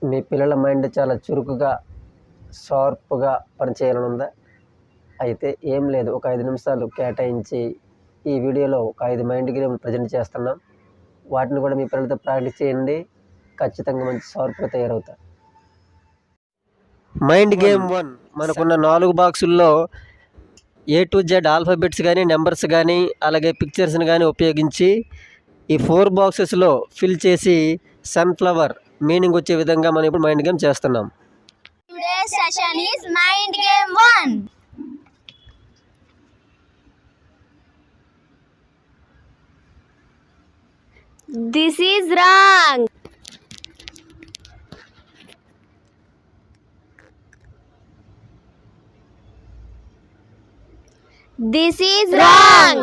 మీ పిల్లల మైండ్ చాలా చురుకుగా షార్ప్గా పనిచేయాలని ఉందా? అయితే ఏం లేదు, ఒక 5 నిమిషాలు కేటాయించి ఈ వీడియోలో ఒక 5 మైండ్ గేమ్లు ప్రజెంట్ చేస్తున్నాం. వాటిని కూడా మీ పిల్లలతో ప్రాక్టీస్ చేయండి, ఖచ్చితంగా మంచి షార్ప్గా తయారవుతారు. మైండ్ గేమ్ 1, మనకున్న 4 బాక్సుల్లో A to Z ఆల్ఫాబెట్స్ కానీ, నెంబర్స్ కానీ, అలాగే పిక్చర్స్ని కానీ ఉపయోగించి ఈ 4 బాక్సెస్లో ఫిల్ చేసి సన్ఫ్లవర్ మీనింగ్ వచ్చే విధంగా మనం ఇప్పుడు మైండ్ గేమ్ చేస్తున్నాం. Today's session is Mind Game 1. This is wrong. This is wrong.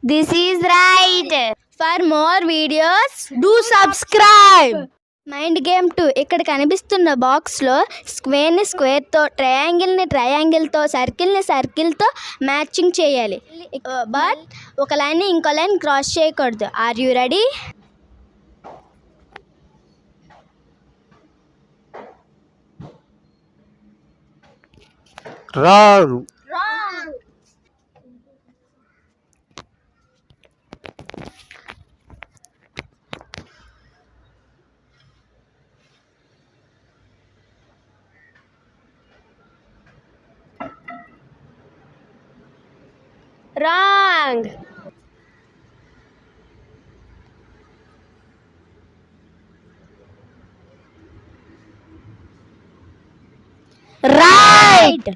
This is right. For more videos, do subscribe. Mind game 2. ఇక్కడ కనిపిస్తున్న బాక్స్లో స్క్వేర్ని స్క్వేర్తో, ట్రయాంగిల్ని ట్రయాంగిల్తో, సర్కిల్ని సర్కిల్తో మ్యాచింగ్ చేయాలి. బట్ ఒక లైన్ని ఇంకో లైన్ క్రాస్ చేయకూడదు. Are you ready? Wrong. Wrong. Right.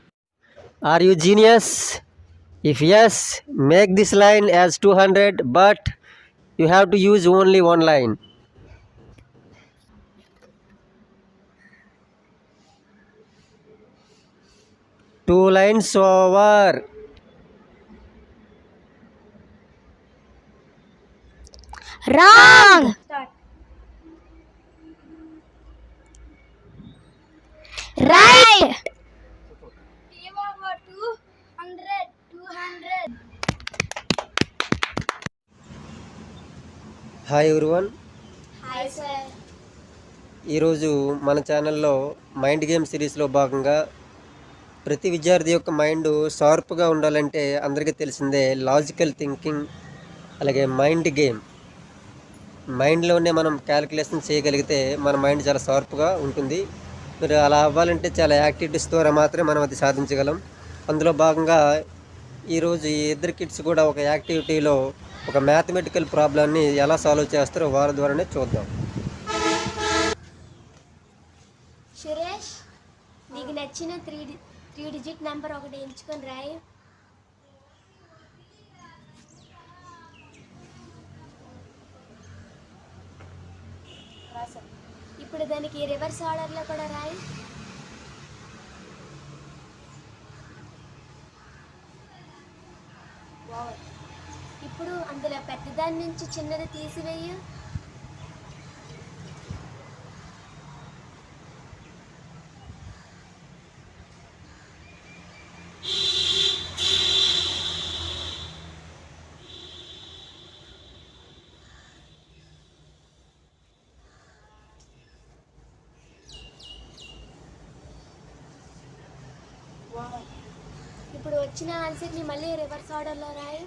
Are you genius? If yes, make this line as 200, but you have to use only one line. Two lines over. Wrong. Right. Hi everyone, Hi sir. ఈరోజు మన ఛానల్లో mind game సిరీస్లో భాగంగా ప్రతి విద్యార్థి యొక్క mind షార్ప్గా ఉండాలంటే అందరికీ తెలిసిందే లాజికల్ థింకింగ్, అలాగే మైండ్ గేమ్. మైండ్లోనే మనం క్యాలిక్యులేషన్ చేయగలిగితే మన మైండ్ చాలా షార్ప్గా ఉంటుంది. మీరు అలా అవ్వాలంటే చాలా యాక్టివిటీస్ ద్వారా మాత్రమే మనం అది సాధించగలం. అందులో భాగంగా ఈరోజు ఈ ఇద్దరు కిడ్స్ కూడా ఒక యాక్టివిటీలో ఒక మ్యాథమెటికల్ ప్రాబ్లమ్ని ఎలా సాల్వ్ చేస్తారో వారి ద్వారానే చూద్దాం. సురేష్, నీకు నచ్చిన త్రీ డిజిట్ నెంబర్ ఒకటి ఎంచుకొని రాయి. ఇప్పుడు దానికి రివర్స్ ఆర్డర్లో కూడా రాయి. ఇప్పుడు అందులో పెద్దదాని నుంచి చిన్నది తీసివేయు. ఇప్పుడు వచ్చిన ఆన్సర్ని మళ్ళీ రివర్స్ ఆర్డర్లో రాయి.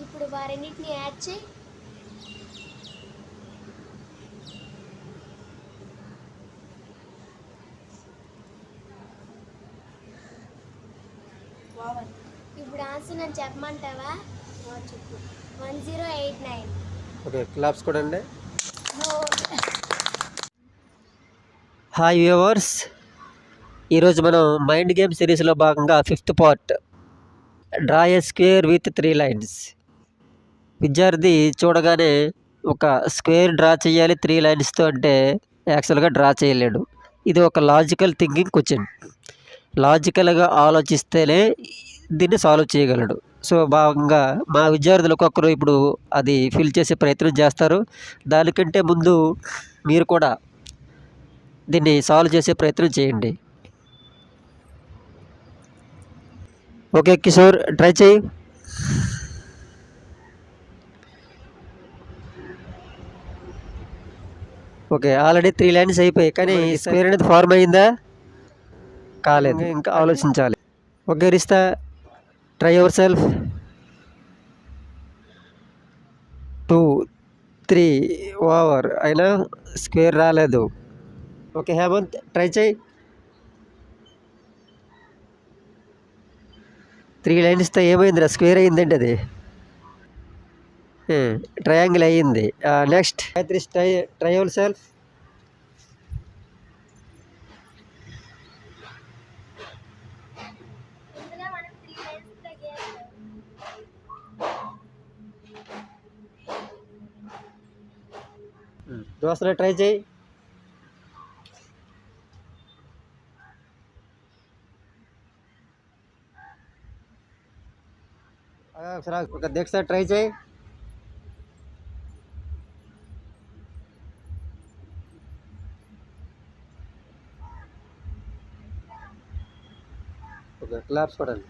ఇప్పుడు వారన్నిటిని యాడ్ చేయి. ఇప్పుడు ఆన్సర్ నన్ను చెప్పమంటావా? చెప్పు. 1089. ఓకే, క్లాప్స్ కూడా అండి. హాయ్ వ్యూవర్స్, ఈరోజు మనం మైండ్ గేమ్ సిరీస్లో భాగంగా 5th part draw A square with 3 lines. విద్యార్థి చూడగానే ఒక స్క్వేర్ డ్రా చేయాలి 3 లైన్స్తో అంటే యాక్చువల్గా డ్రా చేయలేడు. ఇది ఒక లాజికల్ థింకింగ్ క్వశ్చన్. లాజికల్గా ఆలోచిస్తేనే దీన్ని సాల్వ్ చేయగలడు. సో భాగంగా మా విద్యార్థులు ఒక్కొక్కరు ఇప్పుడు అది ఫిల్ చేసే ప్రయత్నం చేస్తారు. దానికంటే ముందు మీరు కూడా దీన్ని సాల్వ్ చేసే ప్రయత్నం చేయండి. ఓకే కిషోర్, ట్రై చేయి. ఓకే, ఆల్రెడీ 3 లైన్స్ అయిపోయాయి, కానీ స్క్వేర్ అనేది ఫార్మ్ అయిందా? కాలేదు, ఇంకా ఆలోచించాలి. Okay Rista, try yourself. 2, 3 over అయినా స్క్వేర్ రాలేదు. ఓకే హేమంత్, ట్రై చేయి. 3 లైన్స్తో ఏమైందిరా? స్క్వేర్ అయిందండి అది. ట్రయాంగిల్ అయ్యింది. Next Gayathri, try yourself. దోసలో ట్రై చేయి. ఒక దీక్ష ట్రై చేయి. Okay, claps కొడండి.